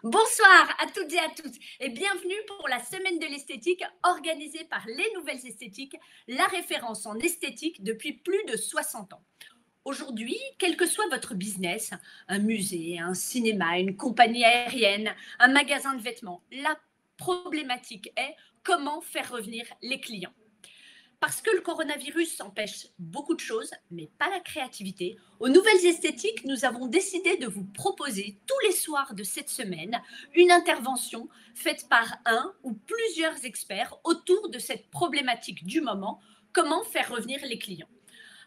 Bonsoir à toutes et à tous et bienvenue pour la semaine de l'esthétique organisée par Les Nouvelles Esthétiques, la référence en esthétique depuis plus de 60 ans. Aujourd'hui, quel que soit votre business, un musée, un cinéma, une compagnie aérienne, un magasin de vêtements, la problématique est comment faire revenir les clients. Parce que le coronavirus empêche beaucoup de choses, mais pas la créativité, aux Nouvelles Esthétiques, nous avons décidé de vous proposer tous les soirs de cette semaine une intervention faite par un ou plusieurs experts autour de cette problématique du moment, comment faire revenir les clients.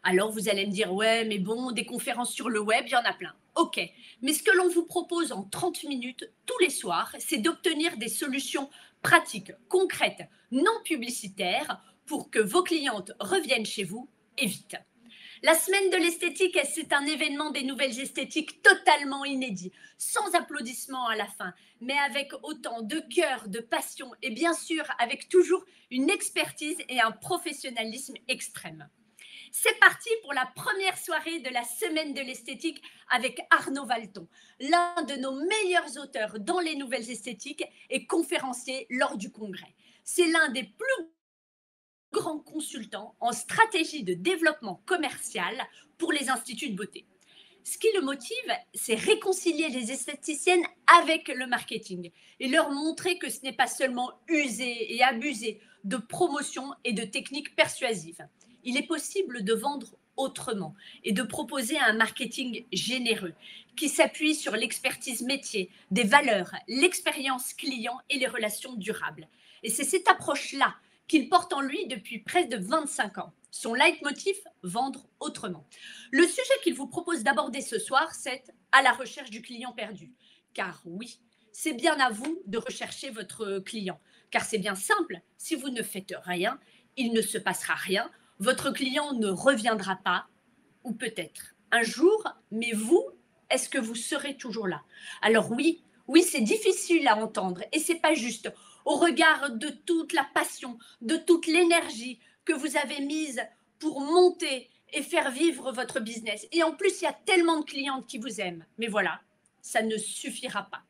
Alors vous allez me dire, ouais, mais bon, des conférences sur le web, il y en a plein. Ok, mais ce que l'on vous propose en 30 minutes tous les soirs, c'est d'obtenir des solutions pratiques, concrètes, non publicitaires, pour que vos clientes reviennent chez vous et vite. La semaine de l'esthétique, c'est un événement des nouvelles esthétiques totalement inédit, sans applaudissements à la fin, mais avec autant de cœur, de passion et bien sûr avec toujours une expertise et un professionnalisme extrême. C'est parti pour la première soirée de la semaine de l'esthétique avec Arnaud Valton, l'un de nos meilleurs auteurs dans les nouvelles esthétiques et conférencier lors du congrès. C'est l'un des plus grands consultants en stratégie de développement commercial pour les instituts de beauté. Ce qui le motive, c'est réconcilier les esthéticiennes avec le marketing et leur montrer que ce n'est pas seulement user et abuser de promotion et de techniques persuasives. Il est possible de vendre autrement et de proposer un marketing généreux qui s'appuie sur l'expertise métier, des valeurs, l'expérience client et les relations durables. Et c'est cette approche-là qu'il porte en lui depuis près de 25 ans. Son leitmotiv, vendre autrement. Le sujet qu'il vous propose d'aborder ce soir, c'est à la recherche du client perdu. Car oui, c'est bien à vous de rechercher votre client. Car c'est bien simple, si vous ne faites rien, il ne se passera rien, votre client ne reviendra pas, ou peut-être un jour, mais vous, est-ce que vous serez toujours là? Alors oui, oui, c'est difficile à entendre et c'est pas juste. Au regard de toute la passion, de toute l'énergie que vous avez mise pour monter et faire vivre votre business. Et en plus, il y a tellement de clientes qui vous aiment. Mais voilà, ça ne suffira pas.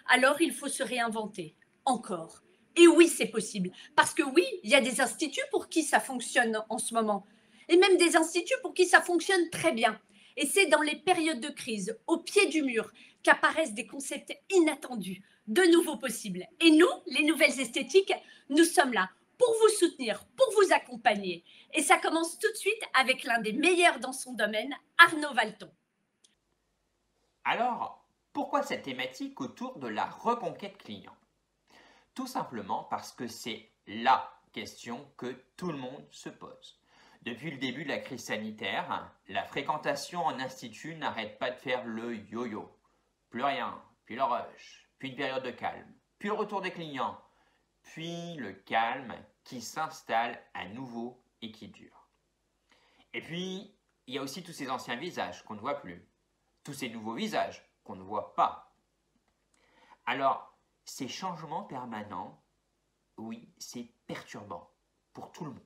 Alors, il faut se réinventer. Encore. Et oui, c'est possible. Parce que oui, il y a des instituts pour qui ça fonctionne en ce moment. Et même des instituts pour qui ça fonctionne très bien. Et c'est dans les périodes de crise, au pied du mur, qu'apparaissent des concepts inattendus, de nouveaux possibles. Et nous, les nouvelles esthétiques, nous sommes là pour vous soutenir, pour vous accompagner. Et ça commence tout de suite avec l'un des meilleurs dans son domaine, Arnaud Valton. Alors, pourquoi cette thématique autour de la reconquête client? Tout simplement parce que c'est la question que tout le monde se pose. Depuis le début de la crise sanitaire, la fréquentation en institut n'arrête pas de faire le yo-yo. Plus rien, puis le rush, puis une période de calme, puis le retour des clients, puis le calme qui s'installe à nouveau et qui dure. Et puis, il y a aussi tous ces anciens visages qu'on ne voit plus, tous ces nouveaux visages qu'on ne voit pas. Alors, ces changements permanents, oui, c'est perturbant pour tout le monde.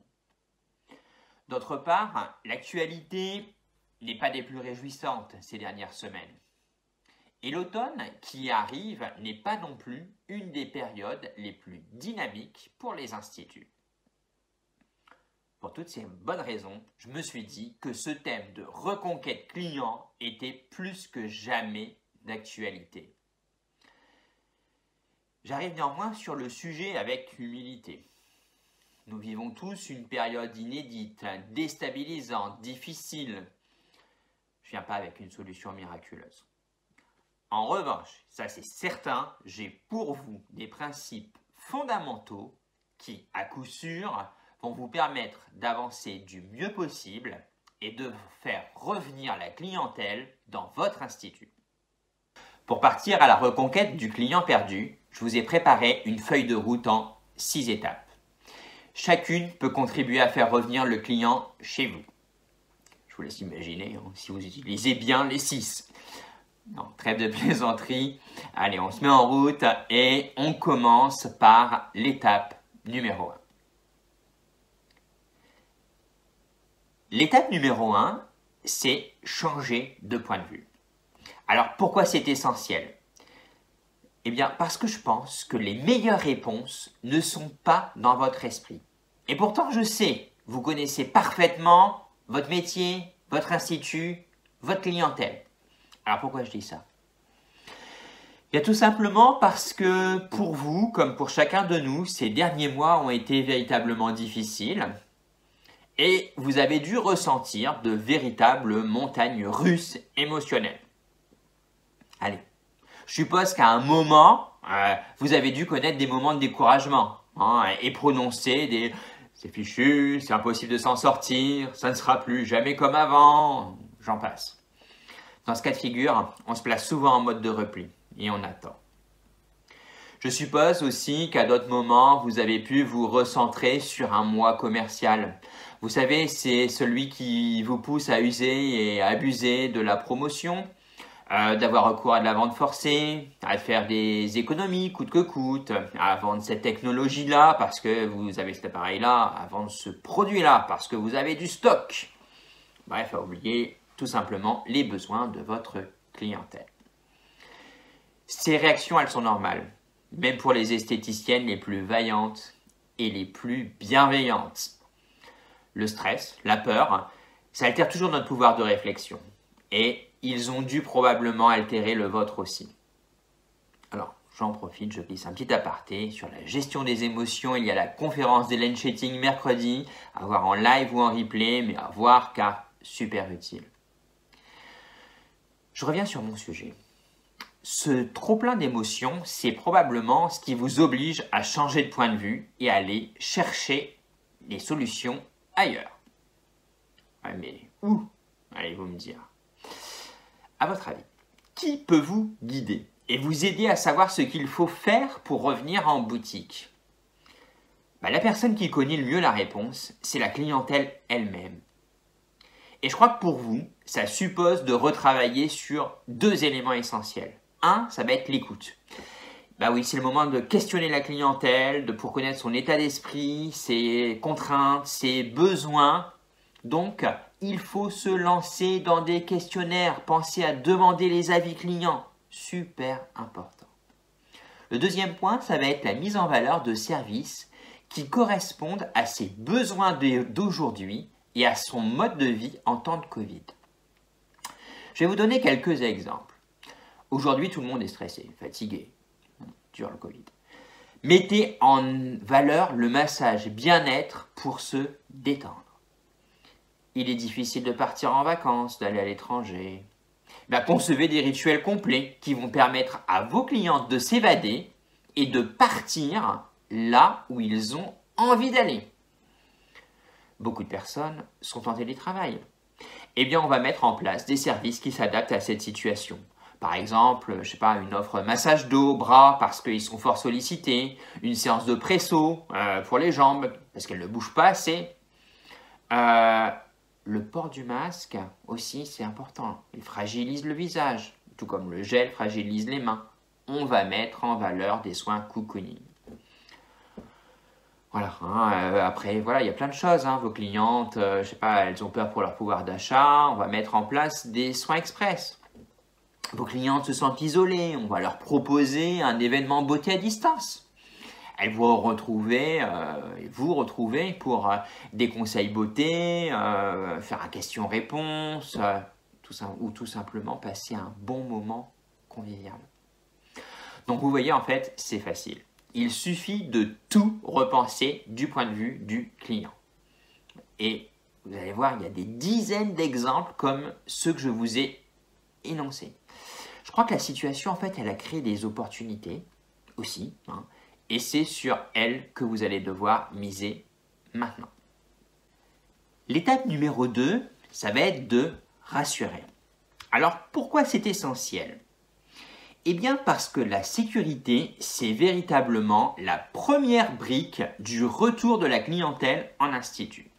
D'autre part, l'actualité n'est pas des plus réjouissantes ces dernières semaines. Et l'automne qui arrive n'est pas non plus une des périodes les plus dynamiques pour les instituts. Pour toutes ces bonnes raisons, je me suis dit que ce thème de reconquête client était plus que jamais d'actualité. J'arrive néanmoins sur le sujet avec humilité. Nous vivons tous une période inédite, déstabilisante, difficile. Je ne viens pas avec une solution miraculeuse. En revanche, ça c'est certain, j'ai pour vous des principes fondamentaux qui, à coup sûr, vont vous permettre d'avancer du mieux possible et de faire revenir la clientèle dans votre institut. Pour partir à la reconquête du client perdu, je vous ai préparé une feuille de route en 6 étapes. Chacune peut contribuer à faire revenir le client chez vous. Je vous laisse imaginer si vous utilisez bien les 6. Non, trêve de plaisanterie. Allez, on se met en route et on commence par l'étape numéro 1. L'étape numéro 1, c'est changer de point de vue. Alors, pourquoi c'est essentiel? Eh bien, parce que je pense que les meilleures réponses ne sont pas dans votre esprit. Et pourtant, je sais, vous connaissez parfaitement votre métier, votre institut, votre clientèle. Alors pourquoi je dis ça? Bien, tout simplement parce que pour vous, comme pour chacun de nous, ces derniers mois ont été véritablement difficiles et vous avez dû ressentir de véritables montagnes russes émotionnelles. Allez, je suppose qu'à un moment, vous avez dû connaître des moments de découragement et prononcer des « c'est fichu, c'est impossible de s'en sortir, ça ne sera plus jamais comme avant », j'en passe. Dans ce cas de figure, on se place souvent en mode de repli et on attend. Je suppose aussi qu'à d'autres moments, vous avez pu vous recentrer sur un mois commercial. Vous savez, c'est celui qui vous pousse à user et à abuser de la promotion, d'avoir recours à de la vente forcée, à faire des économies coûte que coûte, à vendre cette technologie-là parce que vous avez cet appareil-là, à vendre ce produit-là parce que vous avez du stock. Bref, à oublier tout simplement les besoins de votre clientèle. Ces réactions, elles sont normales, même pour les esthéticiennes les plus vaillantes et les plus bienveillantes. Le stress, la peur, ça altère toujours notre pouvoir de réflexion. Et ils ont dû probablement altérer le vôtre aussi. Alors, j'en profite, je glisse un petit aparté sur la gestion des émotions. Il y a la conférence d'Hélène Schetting mercredi, à voir en live ou en replay, mais à voir car super utile. Je reviens sur mon sujet. Ce trop-plein d'émotions, c'est probablement ce qui vous oblige à changer de point de vue et à aller chercher des solutions ailleurs. Ouais, mais où? Allez-vous me dire. À votre avis, qui peut vous guider et vous aider à savoir ce qu'il faut faire pour revenir en boutique? La personne qui connaît le mieux la réponse, c'est la clientèle elle-même. Et je crois que pour vous, ça suppose de retravailler sur deux éléments essentiels. Un, ça va être l'écoute. Oui, c'est le moment de questionner la clientèle, pour connaître son état d'esprit, ses contraintes, ses besoins. Donc, il faut se lancer dans des questionnaires. Pensez à demander les avis clients. Super important. Le deuxième point, ça va être la mise en valeur de services qui correspondent à ses besoins d'aujourd'hui et à son mode de vie en temps de Covid. Je vais vous donner quelques exemples. Aujourd'hui, tout le monde est stressé, fatigué, durant le Covid. Mettez en valeur le massage bien-être pour se détendre. Il est difficile de partir en vacances, d'aller à l'étranger. Concevez des rituels complets qui vont permettre à vos clientes de s'évader et de partir là où ils ont envie d'aller. Beaucoup de personnes sont en télétravail. On va mettre en place des services qui s'adaptent à cette situation. Par exemple, une offre massage dos, bras, parce qu'ils sont fort sollicités, une séance de presso pour les jambes, parce qu'elles ne bougent pas assez. Le port du masque aussi, c'est important. Il fragilise le visage, tout comme le gel fragilise les mains. On va mettre en valeur des soins cocooning. Voilà. Après, il y a plein de choses. Vos clientes, elles ont peur pour leur pouvoir d'achat. On va mettre en place des soins express. Vos clientes se sentent isolées. On va leur proposer un événement beauté à distance. Elles vont vous retrouver pour des conseils beauté, faire un question-réponse, ou tout simplement passer un bon moment convivial. Donc vous voyez, en fait, c'est facile. Il suffit de tout repenser du point de vue du client. Et vous allez voir, il y a des dizaines d'exemples comme ceux que je vous ai énoncés. Je crois que la situation, en fait, elle a créé des opportunités aussi, et c'est sur elle que vous allez devoir miser maintenant. L'étape numéro 2, ça va être de rassurer. Alors, pourquoi c'est essentiel? Parce que la sécurité, c'est véritablement la première brique du retour de la clientèle en institut.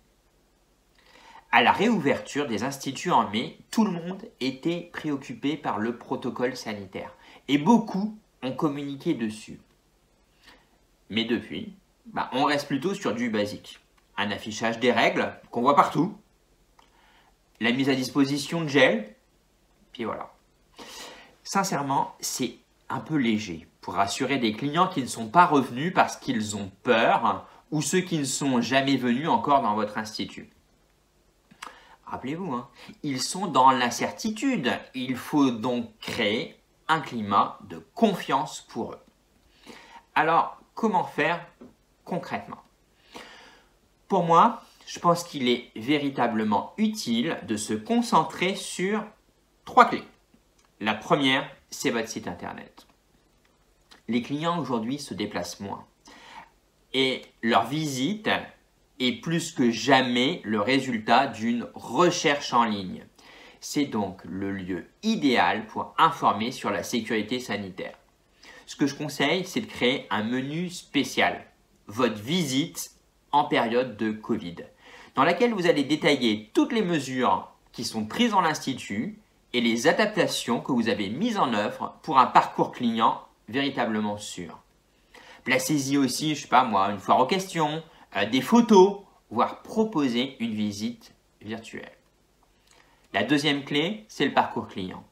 À la réouverture des instituts en mai, tout le monde était préoccupé par le protocole sanitaire et beaucoup ont communiqué dessus. Mais depuis, on reste plutôt sur du basique. Un affichage des règles qu'on voit partout, la mise à disposition de gel, puis voilà. Sincèrement, c'est un peu léger. pour rassurer des clients qui ne sont pas revenus parce qu'ils ont peur ou ceux qui ne sont jamais venus encore dans votre institut. Rappelez-vous, ils sont dans l'incertitude. Il faut donc créer un climat de confiance pour eux. Alors, comment faire concrètement? Pour moi, je pense qu'il est véritablement utile de se concentrer sur 3 clés. La première, c'est votre site internet. Les clients aujourd'hui se déplacent moins et leur visite est plus que jamais le résultat d'une recherche en ligne. C'est donc le lieu idéal pour informer sur la sécurité sanitaire. Ce que je conseille, c'est de créer un menu spécial, votre visite en période de Covid, dans laquelle vous allez détailler toutes les mesures qui sont prises dans l'institut et les adaptations que vous avez mises en œuvre pour un parcours client véritablement sûr. Placez-y aussi, je sais pas moi, une foire aux questions, des photos, voire proposer une visite virtuelle. La deuxième clé, c'est le parcours client.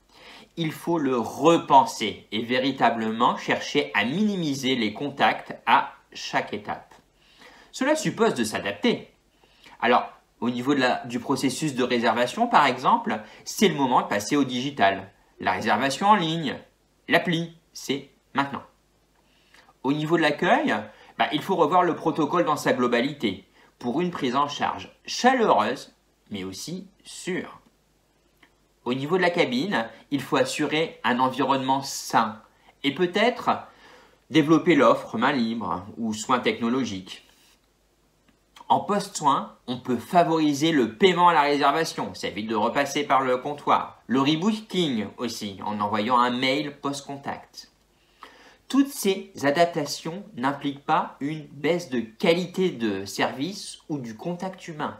Il faut le repenser et véritablement chercher à minimiser les contacts à chaque étape. Cela suppose de s'adapter. Alors, au niveau du processus de réservation, par exemple, c'est le moment de passer au digital. La réservation en ligne, l'appli, c'est maintenant. Au niveau de l'accueil, il faut revoir le protocole dans sa globalité pour une prise en charge chaleureuse, mais aussi sûre. Au niveau de la cabine, il faut assurer un environnement sain et peut-être développer l'offre main libre ou soins technologiques. En post-soin, on peut favoriser le paiement à la réservation, ça évite de repasser par le comptoir. Le rebooking aussi, en envoyant un mail post-contact. Toutes ces adaptations n'impliquent pas une baisse de qualité de service ou du contact humain.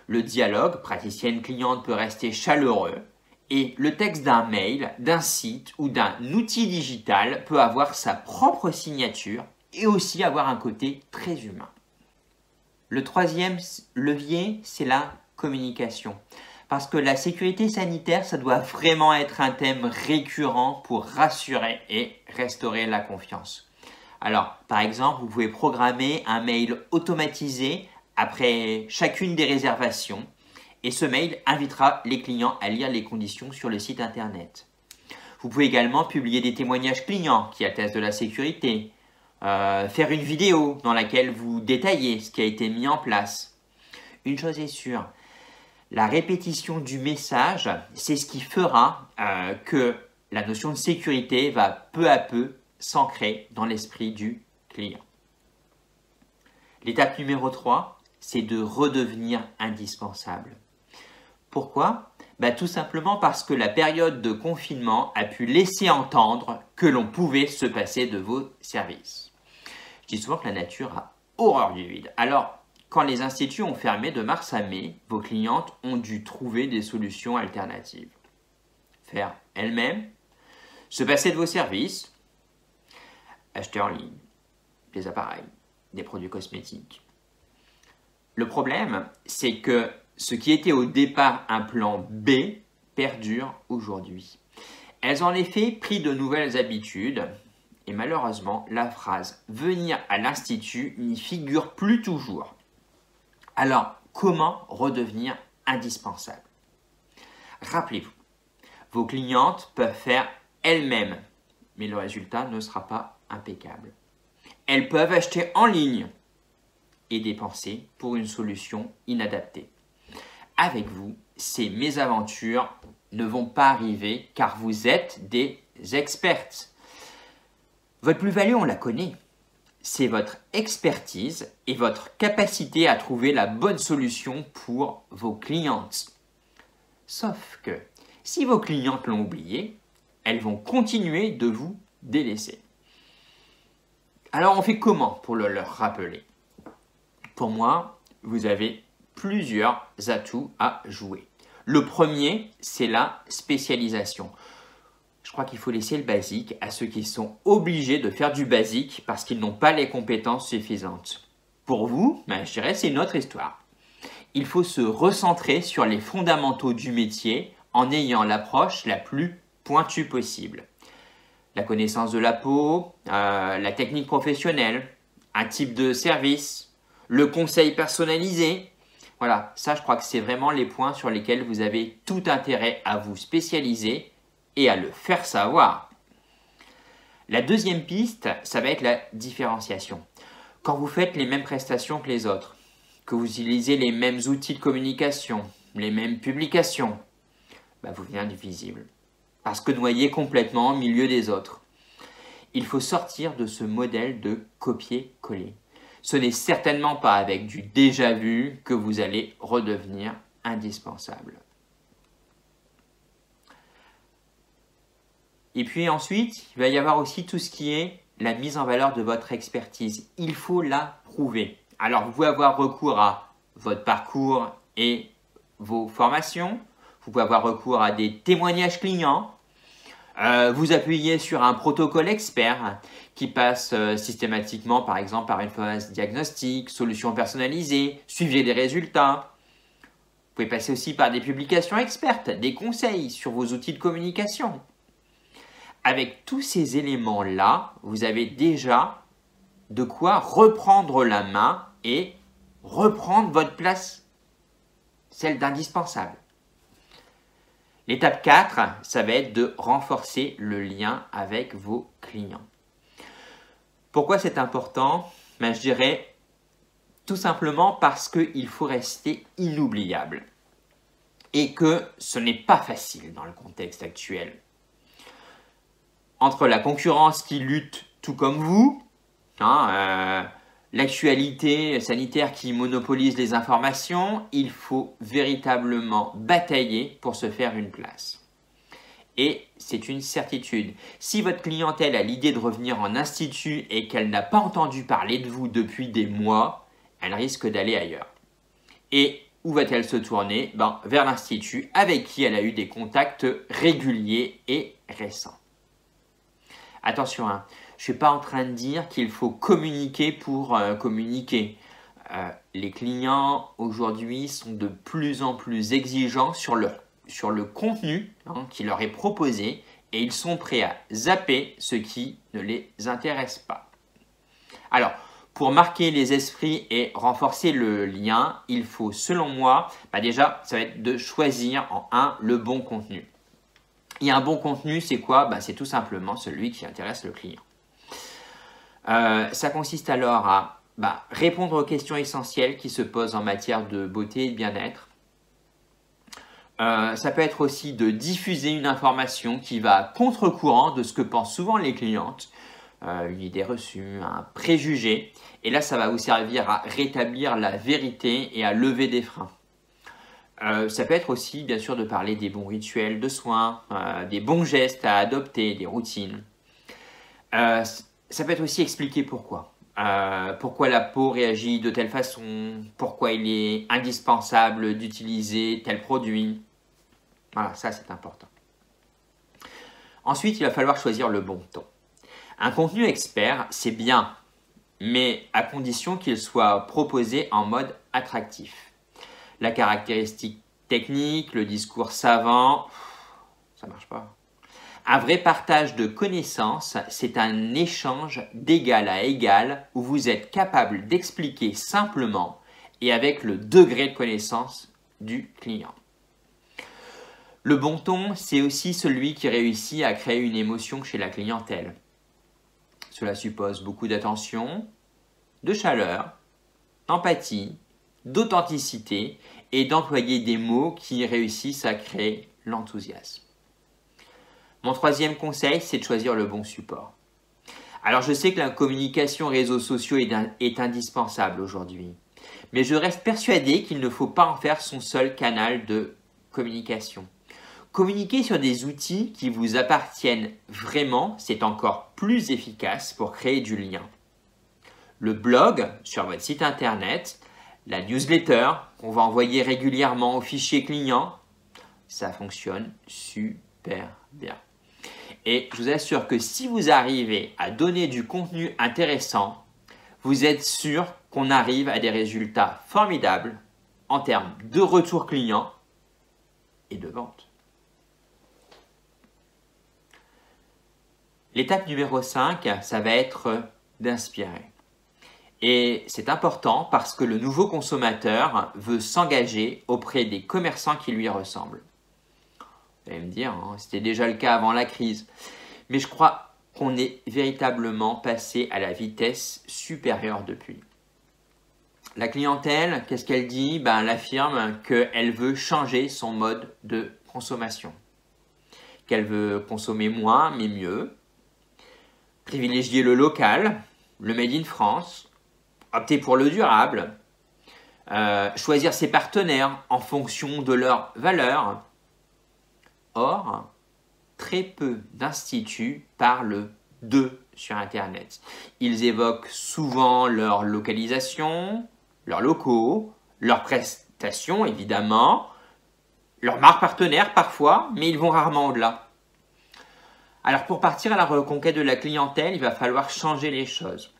Le dialogue praticienne-cliente peut rester chaleureux et le texte d'un mail, d'un site ou d'un outil digital peut avoir sa propre signature et aussi avoir un côté très humain. Le troisième levier, c'est la communication. Parce que la sécurité sanitaire, ça doit vraiment être un thème récurrent pour rassurer et restaurer la confiance. Alors, par exemple, vous pouvez programmer un mail automatisé après chacune des réservations et ce mail invitera les clients à lire les conditions sur le site internet. Vous pouvez également publier des témoignages clients qui attestent de la sécurité, faire une vidéo dans laquelle vous détaillez ce qui a été mis en place. Une chose est sûre, la répétition du message, c'est ce qui fera que la notion de sécurité va peu à peu s'ancrer dans l'esprit du client. L'étape numéro 3, c'est de redevenir indispensable. Pourquoi? Tout simplement parce que la période de confinement a pu laisser entendre que l'on pouvait se passer de vos services. Je dis souvent que la nature a horreur du vide. Alors, quand les instituts ont fermé de mars à mai, vos clientes ont dû trouver des solutions alternatives. Faire elles-mêmes, se passer de vos services, acheter en ligne, des appareils, des produits cosmétiques. Le problème, c'est que ce qui était au départ un plan B perdure aujourd'hui. Elles ont en effet pris de nouvelles habitudes et malheureusement, la phrase « venir à l'institut » n'y figure plus toujours. Alors, comment redevenir indispensable? Rappelez-vous, vos clientes peuvent faire elles-mêmes, mais le résultat ne sera pas impeccable. Elles peuvent acheter en ligne et dépenser pour une solution inadaptée. Avec vous, ces mésaventures ne vont pas arriver car vous êtes des expertes. Votre plus-value, on la connaît. C'est votre expertise et votre capacité à trouver la bonne solution pour vos clientes. Sauf que si vos clientes l'ont oublié, elles vont continuer de vous délaisser. Alors on fait comment pour le leur rappeler? Pour moi, vous avez plusieurs atouts à jouer. Le premier, c'est la spécialisation. Je crois qu'il faut laisser le basique à ceux qui sont obligés de faire du basique parce qu'ils n'ont pas les compétences suffisantes. Pour vous, je dirais c'est une autre histoire. Il faut se recentrer sur les fondamentaux du métier en ayant l'approche la plus pointue possible. la connaissance de la peau, la technique professionnelle, un type de service, le conseil personnalisé. Voilà, ça je crois que c'est vraiment les points sur lesquels vous avez tout intérêt à vous spécialiser et à le faire savoir. La deuxième piste, ça va être la différenciation. Quand vous faites les mêmes prestations que les autres, que vous utilisez les mêmes outils de communication, les mêmes publications, vous venez du visible. Parce que noyé complètement au milieu des autres. Il faut sortir de ce modèle de copier-coller. Ce n'est certainement pas avec du déjà vu que vous allez redevenir indispensable. Et puis ensuite, il va y avoir aussi tout ce qui est la mise en valeur de votre expertise. Il faut la prouver. Alors, vous pouvez avoir recours à votre parcours et vos formations. Vous pouvez avoir recours à des témoignages clients. Vous appuyez sur un protocole expert qui passe systématiquement, par exemple, par une phase diagnostic, solution personnalisée, suivez les résultats. Vous pouvez passer aussi par des publications expertes, des conseils sur vos outils de communication. Avec tous ces éléments-là, vous avez déjà de quoi reprendre la main et reprendre votre place, celle d'indispensable. L'étape 4, ça va être de renforcer le lien avec vos clients. Pourquoi c'est important? Je dirais tout simplement parce qu'il faut rester inoubliable et que ce n'est pas facile dans le contexte actuel. Entre la concurrence qui lutte tout comme vous, l'actualité sanitaire qui monopolise les informations, il faut véritablement batailler pour se faire une place. Et c'est une certitude. Si votre clientèle a l'idée de revenir en institut et qu'elle n'a pas entendu parler de vous depuis des mois, elle risque d'aller ailleurs. Et où va-t-elle se tourner? Vers l'institut avec qui elle a eu des contacts réguliers et récents. Attention, je ne suis pas en train de dire qu'il faut communiquer pour communiquer. Les clients aujourd'hui sont de plus en plus exigeants sur le contenu qui leur est proposé et ils sont prêts à zapper ce qui ne les intéresse pas. Alors, pour marquer les esprits et renforcer le lien, il faut, selon moi, déjà, ça va être de choisir le bon contenu. Et un bon contenu, c'est quoi? C'est tout simplement celui qui intéresse le client. Ça consiste alors à répondre aux questions essentielles qui se posent en matière de beauté et de bien-être. Ça peut être aussi de diffuser une information qui va à contre-courant de ce que pensent souvent les clientes, une idée reçue, un préjugé. Et là, ça va vous servir à rétablir la vérité et à lever des freins. Ça peut être aussi, bien sûr, de parler des bons rituels de soins, des bons gestes à adopter, des routines. Ça peut être aussi expliquer pourquoi. Pourquoi la peau réagit de telle façon, pourquoi il est indispensable d'utiliser tel produit. Voilà, ça c'est important. Ensuite, il va falloir choisir le bon ton. Un contenu expert, c'est bien, mais à condition qu'il soit proposé en mode attractif. La caractéristique technique, le discours savant, ça ne marche pas. Un vrai partage de connaissances, c'est un échange d'égal à égal où vous êtes capable d'expliquer simplement et avec le degré de connaissance du client. Le bon ton, c'est aussi celui qui réussit à créer une émotion chez la clientèle. Cela suppose beaucoup d'attention, de chaleur, d'empathie, d'authenticité et d'employer des mots qui réussissent à créer l'enthousiasme. Mon troisième conseil, c'est de choisir le bon support. Alors je sais que la communication réseaux sociaux est indispensable aujourd'hui, mais je reste persuadé qu'il ne faut pas en faire son seul canal de communication. Communiquer sur des outils qui vous appartiennent vraiment, c'est encore plus efficace pour créer du lien. Le blog sur votre site internet, la newsletter qu'on va envoyer régulièrement aux fichiers clients, ça fonctionne super bien. Et je vous assure que si vous arrivez à donner du contenu intéressant, vous êtes sûr qu'on arrive à des résultats formidables en termes de retour client et de vente. L'étape numéro 5, ça va être d'inspirer. Et c'est important parce que le nouveau consommateur veut s'engager auprès des commerçants qui lui ressemblent. Vous allez me dire, hein, c'était déjà le cas avant la crise. Mais je crois qu'on est véritablement passé à la vitesse supérieure depuis. La clientèle, qu'est-ce qu'elle dit? Elle affirme qu'elle veut changer son mode de consommation. Qu'elle veut consommer moins mais mieux. Privilégier le local, le Made in France. Opter pour le durable. Choisir ses partenaires en fonction de leurs valeurs. Or, très peu d'instituts parlent d'eux sur Internet. Ils évoquent souvent leur localisation, leurs locaux, leurs prestations évidemment, leurs marques partenaires parfois, mais ils vont rarement au-delà. Alors pour partir à la reconquête de la clientèle, il va falloir changer les choses.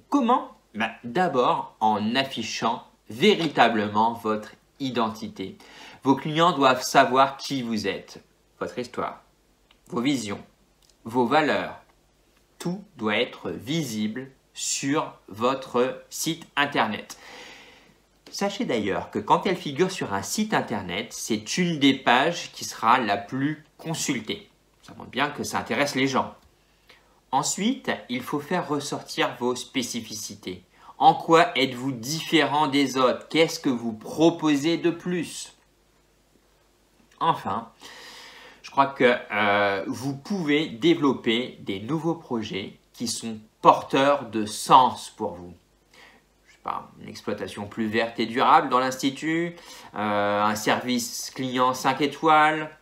Comment? D'abord en affichant véritablement votre identité. Vos clients doivent savoir qui vous êtes, votre histoire, vos visions, vos valeurs. Tout doit être visible sur votre site internet. Sachez d'ailleurs que quand elle figure sur un site internet, c'est une des pages qui sera la plus consultée. Ça montre bien que ça intéresse les gens. Ensuite, il faut faire ressortir vos spécificités. En quoi êtes-vous différent des autres? Qu'est-ce que vous proposez de plus? Enfin, je crois que vous pouvez développer des nouveaux projets qui sont porteurs de sens pour vous. Je sais pas, une exploitation plus verte et durable dans l'institut, un service client 5 étoiles,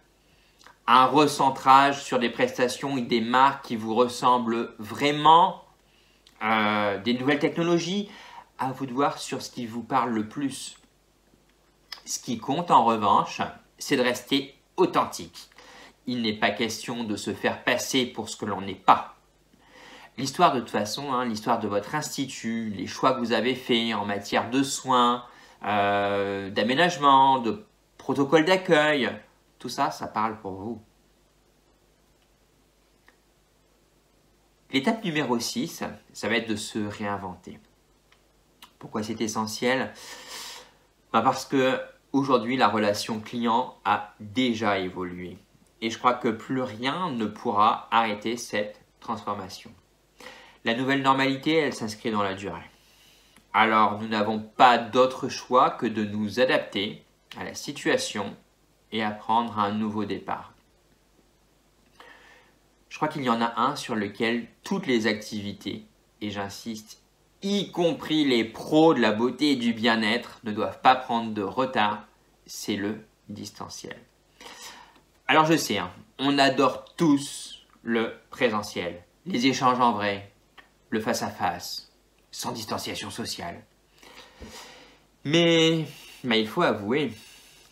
un recentrage sur des prestations et des marques qui vous ressemblent vraiment, des nouvelles technologies, à vous de voir sur ce qui vous parle le plus. Ce qui compte en revanche, c'est de rester authentique. Il n'est pas question de se faire passer pour ce que l'on n'est pas. L'histoire de toute façon, l'histoire de votre institut, les choix que vous avez faits en matière de soins, d'aménagement, de protocole d'accueil, tout ça, ça parle pour vous. L'étape numéro 6, ça va être de se réinventer. Pourquoi c'est essentiel? Parce que aujourd'hui, la relation client a déjà évolué. Et je crois que plus rien ne pourra arrêter cette transformation. La nouvelle normalité, elle s'inscrit dans la durée. Alors, nous n'avons pas d'autre choix que de nous adapter à la situation et à prendre un nouveau départ. Je crois qu'il y en a un sur lequel toutes les activités, et j'insiste, y compris les pros de la beauté et du bien-être, ne doivent pas prendre de retard, c'est le distanciel. Alors je sais, on adore tous le présentiel, les échanges en vrai, le face-à-face, sans distanciation sociale. Mais il faut avouer,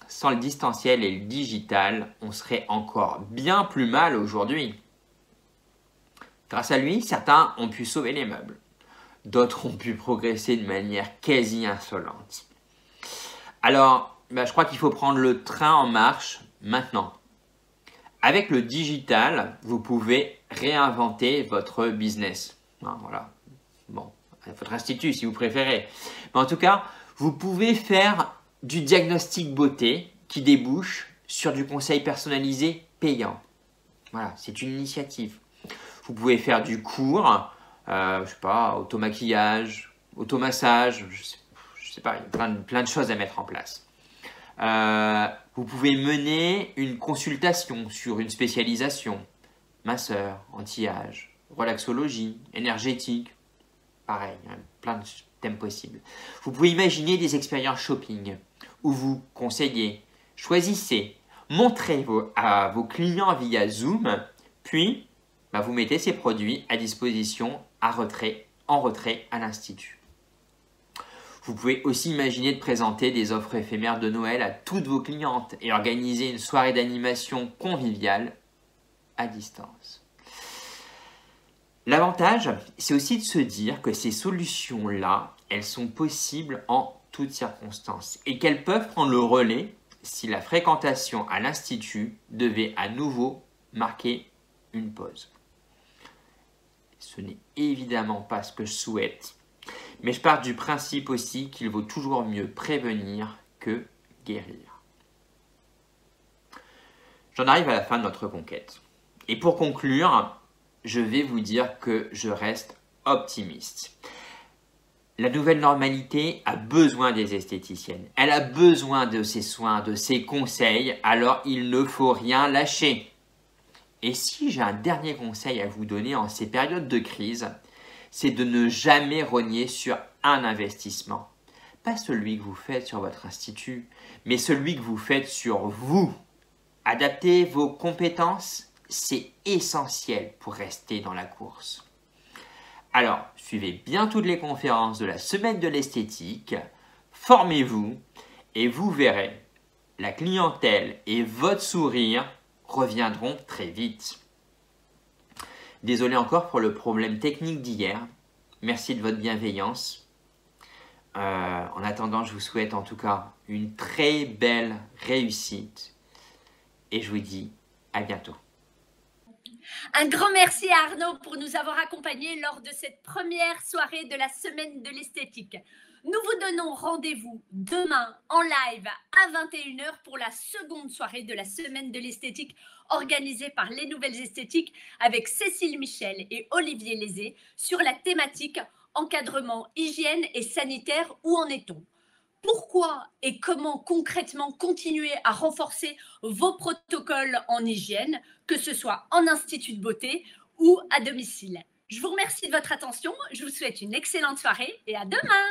sans le distanciel et le digital, on serait encore bien plus mal aujourd'hui. Grâce à lui, certains ont pu sauver les meubles. D'autres ont pu progresser de manière quasi insolente. Alors, je crois qu'il faut prendre le train en marche maintenant. Avec le digital, vous pouvez réinventer votre business. Voilà. Bon, votre institut si vous préférez. Mais en tout cas, vous pouvez faire du diagnostic beauté qui débouche sur du conseil personnalisé payant. Voilà, c'est une initiative. Vous pouvez faire du cours, je sais pas, automaquillage, automassage, je sais pas, il y a plein de choses à mettre en place. Vous pouvez mener une consultation sur une spécialisation, masseur, anti-âge, relaxologie, énergétique, pareil, il y a plein de thèmes possibles. Vous pouvez imaginer des expériences shopping où vous conseillez, choisissez, montrez à vos clients via Zoom, puis vous mettez ces produits à disposition en retrait à l'Institut. Vous pouvez aussi imaginer de présenter des offres éphémères de Noël à toutes vos clientes et organiser une soirée d'animation conviviale à distance. L'avantage, c'est aussi de se dire que ces solutions-là, elles sont possibles en toutes circonstances et qu'elles peuvent prendre le relais si la fréquentation à l'Institut devait à nouveau marquer une pause. Ce n'est évidemment pas ce que je souhaite, mais je pars du principe aussi qu'il vaut toujours mieux prévenir que guérir. J'en arrive à la fin de notre conquête. Et pour conclure, je vais vous dire que je reste optimiste. La nouvelle normalité a besoin des esthéticiennes. Elle a besoin de ses soins, de ses conseils, alors il ne faut rien lâcher. Et si j'ai un dernier conseil à vous donner en ces périodes de crise, c'est de ne jamais rogner sur un investissement. Pas celui que vous faites sur votre institut, mais celui que vous faites sur vous. Adapter vos compétences, c'est essentiel pour rester dans la course. Alors, suivez bien toutes les conférences de la semaine de l'esthétique, formez-vous et vous verrez, la clientèle et votre sourire reviendront très vite. Désolé encore pour le problème technique d'hier. Merci de votre bienveillance. En attendant, je vous souhaite en tout cas une très belle réussite et je vous dis à bientôt. Un grand merci à Arnaud pour nous avoir accompagnés lors de cette première soirée de la semaine de l'esthétique. Nous vous donnons rendez-vous demain en live à 21 h pour la seconde soirée de la semaine de l'esthétique organisée par Les Nouvelles Esthétiques avec Cécile Michel et Olivier Lézé sur la thématique encadrement, hygiène et sanitaire. Où en est-on? Pourquoi et comment concrètement continuer à renforcer vos protocoles en hygiène, que ce soit en institut de beauté ou à domicile? Je vous remercie de votre attention, je vous souhaite une excellente soirée et à demain!